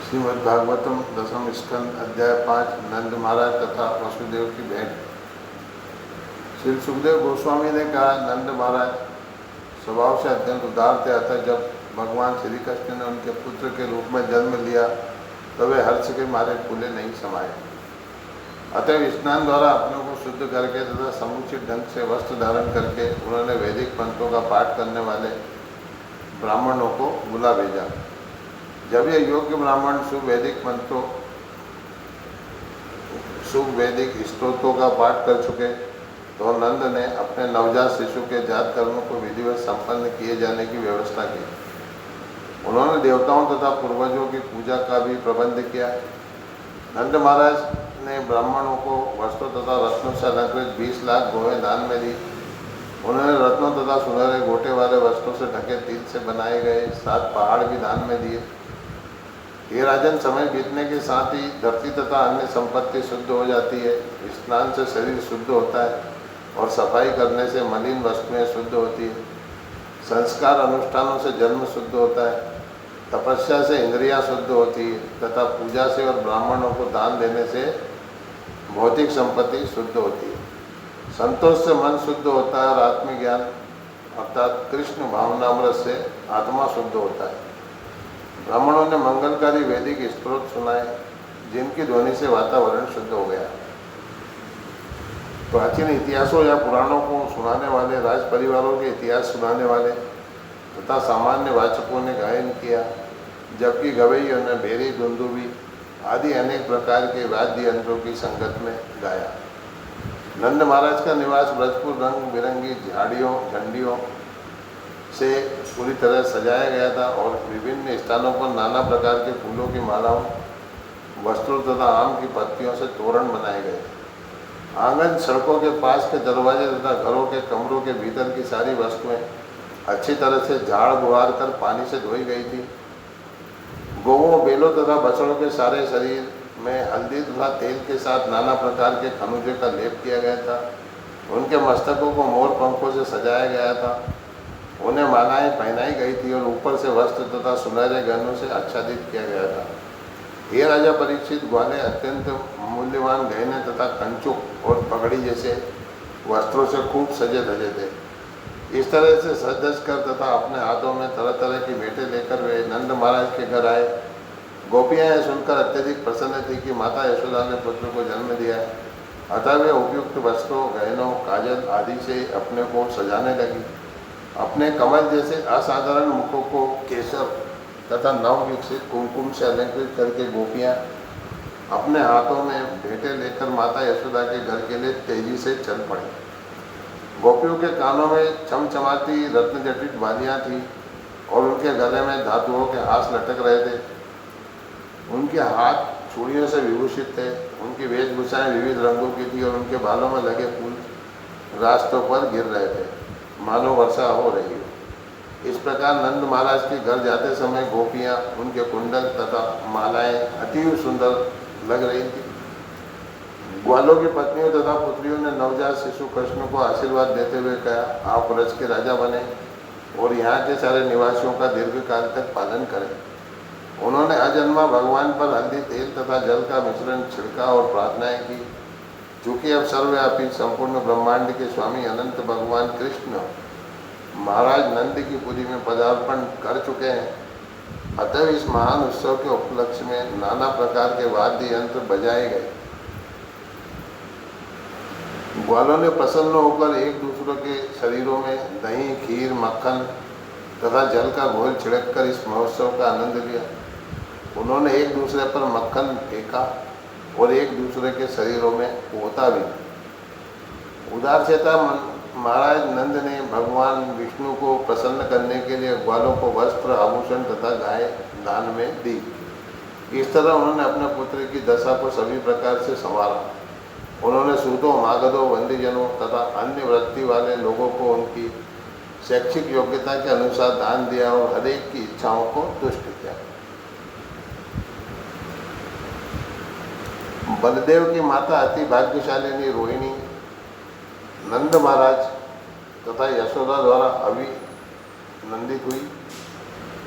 श्रीमद् भागवतम दसम स्कंद अध्याय 5 नंद महाराज तथा वसुदेव की भेंट। श्री सुखदेव गोस्वामी ने कहा, नंद महाराज स्वभाव से अत्यंत उदार थे, अतः जब भगवान श्री कृष्ण ने उनके पुत्र के रूप में जन्म लिया तो वे हर्ष के मारे फूले नहीं समाये। अतः स्नान द्वारा अपनों को शुद्ध करके तथा समुचित ढंग से वस्त्र धारण करके उन्होंने वैदिक पंथों का पाठ करने वाले ब्राह्मणों को बुला भेजा। जब ये योग्य ब्राह्मण शुभ वैदिक स्तोत्रों का पाठ कर चुके तो नंद ने अपने नवजात शिशु के जात कर्मों को विधिवत संपन्न किए जाने की व्यवस्था की। उन्होंने देवताओं तथा पूर्वजों की पूजा का भी प्रबंध किया। नंद महाराज ने ब्राह्मणों को वस्त्रों तथा रत्नों से अलंकृत 20 लाख गौएं दान में दी। उन्होंने रत्नों तथा सुनहरे गोटे वाले वस्त्रों से ढके तिल से बनाए गए 7 पहाड़ भी दान में दिए। ये राजन, समय बीतने के साथ ही धरती तथा अन्य संपत्ति शुद्ध हो जाती है। स्नान से शरीर शुद्ध होता है और सफाई करने से मलिन वस्तुएं शुद्ध होती है। संस्कार अनुष्ठानों से जन्म शुद्ध होता है। तपस्या से इंद्रियां शुद्ध होती है तथा पूजा से और ब्राह्मणों को दान देने से भौतिक संपत्ति शुद्ध होती है। संतोष से मन शुद्ध होता है और आत्मज्ञान अर्थात कृष्ण भावनामृत से आत्मा शुद्ध होता है। ब्राह्मणों ने मंगलकारी वैदिक स्तोत्र सुनाए जिनकी ध्वनि से वातावरण शुद्ध हो गया। प्राचीन इतिहासों या पुराणों को सुनाने वाले, राज परिवारों के इतिहास सुनाने वाले तथा सामान्य वाचकों ने गायन किया, जबकि गवैयों ने भेरी, दुंदुभी आदि अनेक प्रकार के वाद्य यंत्रों की संगत में गाया। नंद महाराज का निवास ब्रजपुर रंग बिरंगी झाड़ियों झंडियों से पूरी तरह सजाया गया था और विभिन्न स्थानों पर नाना प्रकार के फूलों की मालाओं, वस्त्रों तथा आम की पत्तियों से तोरण बनाए गए। आंगन, सड़कों के पास के दरवाजे तथा घरों के कमरों के भीतर की सारी वस्तुएं अच्छी तरह से झाड़ बुहार कर पानी से धोई गई थी। गौओं, बैलों तथा बछड़ों के सारे शरीर में हल्दी तथा तेल के साथ नाना प्रकार के खनुजे का लेप किया गया था। उनके मस्तकों को मोर पंखों से सजाया गया था। उन्हें मालाएं पहनाई गई थी और ऊपर से वस्त्र तथा सुनहरे गहनों से आच्छादित किया गया था। ये राजा परीक्षित, ग्वाले अत्यंत मूल्यवान गहने तथा कंचुक और पगड़ी जैसे वस्त्रों से खूब सजे धजे थे। इस तरह से सज धज कर तथा अपने हाथों में तरह तरह की भेंटें लेकर वे नंद महाराज के घर आए। गोपियाँ यह सुनकर अत्यधिक प्रसन्न थी कि माता यशोदा ने पुत्र को जन्म दिया है। अतः वे उपयुक्त वस्त्रों, गहनों, काजल आदि से अपने को सजाने लगी। अपने कमल जैसे असाधारण मुखों को केसर तथा नव विकसित कुमकुम से अलंकृत करके गोपियाँ अपने हाथों में भेंटें लेकर माता यशोदा के घर के लिए तेजी से चल पड़ी। गोपियों के कानों में चमचमाती रत्नजटित बालियाँ थीं और उनके गले में धातुओं के हास लटक रहे थे। उनके हाथ चूड़ियों से विभूषित थे। उनकी वेशभूषाएँ विविध रंगों की थी और उनके बालों में लगे फूल रास्तों पर गिर रहे थे, मानो वर्षा हो रही हो। इस प्रकार नंद महाराज के घर जाते समय गोपियाँ, उनके कुंडल तथा मालाएं अति सुंदर लग रही थी। ग्वालों की पत्नियों तथा पुत्रियों ने नवजात शिशु कृष्ण को आशीर्वाद देते हुए कहा, आप व्रज के राजा बने और यहाँ के सारे निवासियों का दीर्घकाल तक पालन करें। उन्होंने अजन्मा भगवान पर हल्दी, तेल तथा जल का मिश्रण छिड़का और प्रार्थनाएं की। चूँकि अब सर्वव्यापी संपूर्ण ब्रह्मांड के स्वामी अनंत भगवान कृष्ण महाराज नंद की पुरी में पदार्पण कर चुके हैं, अतः इस महान उत्सव के उपलक्ष्य में नाना प्रकार के वाद्य यंत्र बजाए गए। ग्वालों ने प्रसन्न होकर एक दूसरे के शरीरों में दही, खीर, मक्खन तथा जल का घोल छिड़ककर इस महोत्सव का आनंद लिया। उन्होंने एक दूसरे पर मक्खन फेंका और एक दूसरे के शरीरों में पोता भी। उदार चेता महाराज नंद ने भगवान विष्णु को प्रसन्न करने के लिए ग्वालों को वस्त्र, आभूषण तथा गाय दान में दी। इस तरह उन्होंने अपने पुत्र की दशा को सभी प्रकार से संवारा। उन्होंने सूतों, मागधों, वंदीजनों तथा अन्य वृत्ति वाले लोगों को उनकी शैक्षिक योग्यता के अनुसार दान दिया और हरेक की इच्छाओं को तुष्ट किया। बलदेव की माता अति भाग्यशालिनी रोहिणी नंद महाराज तथा यशोदा द्वारा अभिनंदित हुई।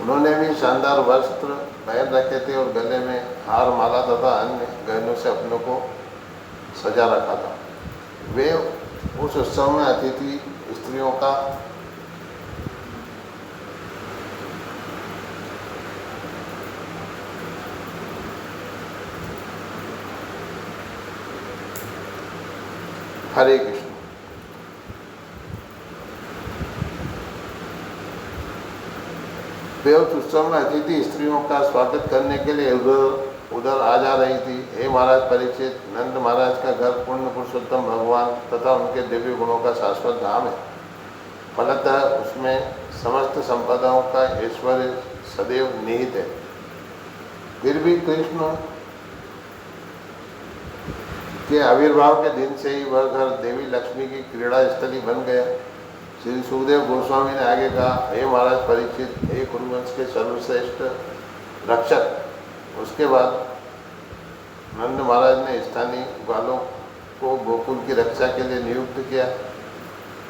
उन्होंने भी शानदार वस्त्र पहन रखे थे और गले में हार, माला तथा अन्य गहनों से अपनों को सजा रखा था। वे उस उत्सव में अतिथि स्त्रियों का हरे कृष्ण। वे उस उत्सव में अतिथि स्त्रियों का स्वागत करने के लिए उधर आ जा रही थी। हे महाराज परीक्षित, नंद महाराज का घर पूर्ण पुरुषोत्तम भगवान तथा उनके दिव्य गुणों का शाश्वत धाम है। फलतः उसमें समस्त संपदाओं का ऐश्वर्य सदैव निहित है। फिर भी कृष्ण के आविर्भाव के दिन से ही वह घर देवी लक्ष्मी की क्रीड़ा स्थली बन गया। श्री सुखदेव गोस्वामी ने आगे कहा, हे महाराज परीक्षित, हे कुरुवंश के सर्वश्रेष्ठ रक्षक। उसके बाद नंद महाराज ने स्थानीय ग्वालों को गोकुल की रक्षा के लिए नियुक्त किया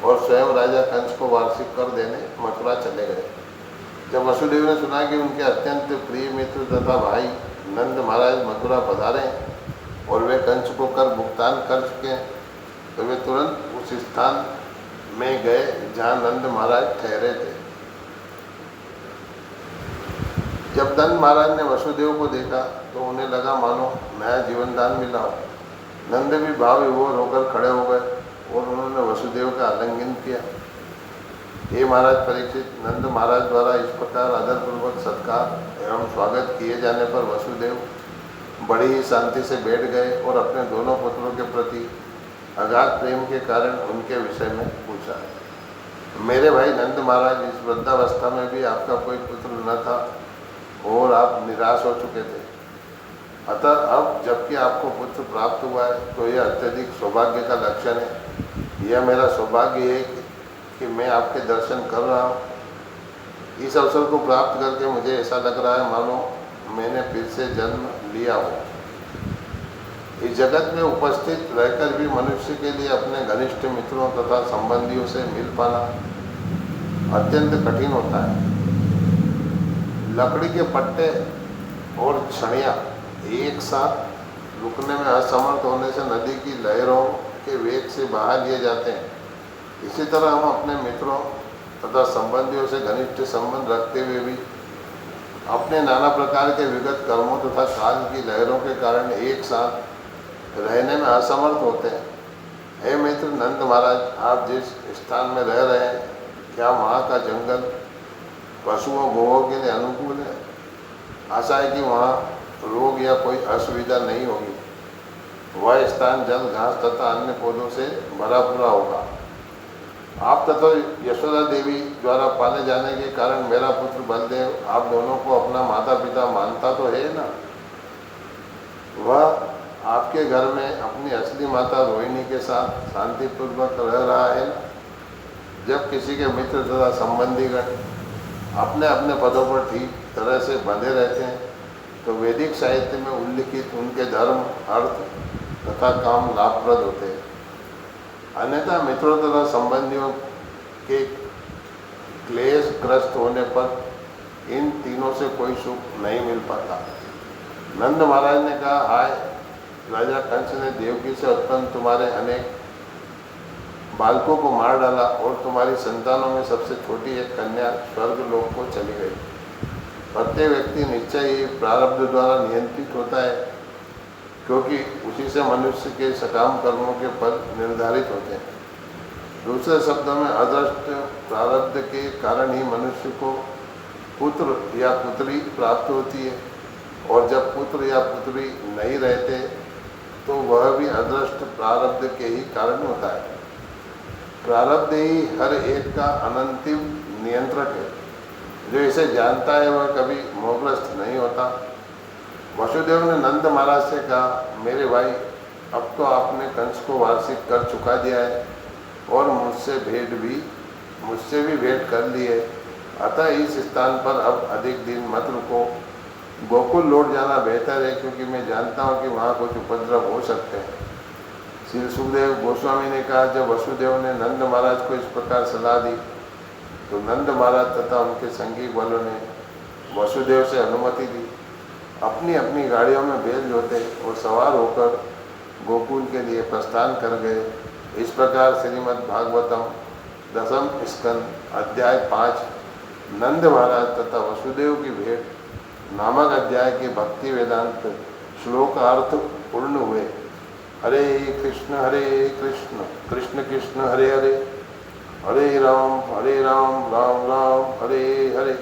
और स्वयं राजा कंस को वार्षिक कर देने मथुरा चले गए। जब वसुदेव ने सुना कि उनके अत्यंत प्रिय मित्र तथा भाई नंद महाराज मथुरा पधारे और वे कंस को कर भुगतान कर चुके हैं, तो वे तुरंत उस स्थान में गए जहाँ नंद महाराज ठहरे थे। जब नंद महाराज ने वसुदेव को देखा तो उन्हें लगा मानो नया जीवन दान मिला हो। नंद भी भाव विभोर होकर खड़े हो गए और उन्होंने वसुदेव का आलिंगन किया। हे महाराज परीक्षित, नंद महाराज द्वारा इस प्रकार आदरपूर्वक सत्कार एवं स्वागत किए जाने पर वसुदेव बड़ी ही शांति से बैठ गए और अपने दोनों पुत्रों के प्रति अगाध प्रेम के कारण उनके विषय में पूछा। मेरे भाई नंद महाराज, इस वृद्धावस्था में भी आपका कोई पुत्र न था और आप निराश हो चुके थे। अतः अब जबकि आपको पुत्र प्राप्त हुआ है तो यह अत्यधिक सौभाग्य का लक्षण है। यह मेरा सौभाग्य है कि मैं आपके दर्शन कर रहा हूँ। इस अवसर को प्राप्त करके मुझे ऐसा लग रहा है मानो मैंने फिर से जन्म लिया हो। इस जगत में उपस्थित रहकर भी मनुष्य के लिए अपने घनिष्ठ मित्रों तथा संबंधियों से मिल पाना अत्यंत कठिन होता है। लकड़ी के पट्टे और छड़ियाँ एक साथ रुकने में असमर्थ होने से नदी की लहरों के वेग से बहा लिए जाते हैं। इसी तरह हम अपने मित्रों तथा संबंधियों से घनिष्ठ संबंध रखते हुए भी अपने नाना प्रकार के विगत कर्मों तथा काल की लहरों के कारण एक साथ रहने में असमर्थ होते हैं। हे मित्र नंद महाराज, आप जिस स्थान में रह रहे हैं, क्या वहाँ का जंगल पशुओं गोओं के लिए अनुकूल है? आशा है कि वहाँ रोग या कोई असुविधा नहीं होगी। वह स्थान जल, घास तथा अन्य पौधों से भरा पूरा होगा। आप तथा यशोदा देवी द्वारा पाले जाने के कारण मेरा पुत्र बलदेव आप दोनों को अपना माता पिता मानता तो है ना? वह आपके घर में अपनी असली माता रोहिणी के साथ शांतिपूर्वक रह रहा है ना? जब किसी के मित्र तथा संबंधीगण अपने अपने पदों पर ठीक तरह से बंधे रहते हैं तो वैदिक साहित्य में उल्लिखित उनके धर्म, अर्थ तथा काम लाभप्रद होते हैं। अन्यथा मित्रों तथा संबंधियों के क्लेशग्रस्त होने पर इन तीनों से कोई सुख नहीं मिल पाता। नंद महाराज ने कहा, हाय राजा कंस ने देवकी से उत्पन्न तुम्हारे अनेक बालकों को मार डाला और तुम्हारी संतानों में सबसे छोटी एक कन्या स्वर्ग लोक को चली गई। प्रत्येक व्यक्ति निश्चय ही प्रारब्ध द्वारा नियंत्रित होता है, क्योंकि उसी से मनुष्य के सकाम कर्मों के फल निर्धारित होते हैं। दूसरे शब्दों में अदृष्ट प्रारब्ध के कारण ही मनुष्य को पुत्र या पुत्री प्राप्त होती है, और जब पुत्र या पुत्री नहीं रहते तो वह भी अदृष्ट प्रारब्ध के ही कारण होता है। प्रारब्ध ही हर एक का अनंतिम नियंत्रक है। जो इसे जानता है वह कभी मोहग्रस्त नहीं होता। वसुदेव ने नंद महाराज से कहा, मेरे भाई, अब तो आपने कंस को वार्षिक कर चुका दिया है और मुझसे भी भेंट कर ली है। अतः इस स्थान पर अब अधिक दिन मत रुको। गोकुल लौट जाना बेहतर है, क्योंकि मैं जानता हूँ कि वहाँ कुछ उपद्रव हो सकते हैं। श्री सुखदेव गोस्वामी ने कहा, जब वसुदेव ने नंद महाराज को इस प्रकार सलाह दी तो नंद महाराज तथा उनके संगी वालों ने वसुदेव से अनुमति ली, अपनी अपनी गाड़ियों में बैल जोते और सवार होकर गोकुल के लिए प्रस्थान कर गए। इस प्रकार श्रीमद् भागवतम दसम स्कंद अध्याय 5 नंद महाराज तथा वसुदेव की भेंट नामक अध्याय के भक्ति वेदांत श्लोकार्थ पूर्ण हुए। हरे कृष्ण कृष्ण कृष्ण हरे हरे, हरे राम राम राम हरे हरे।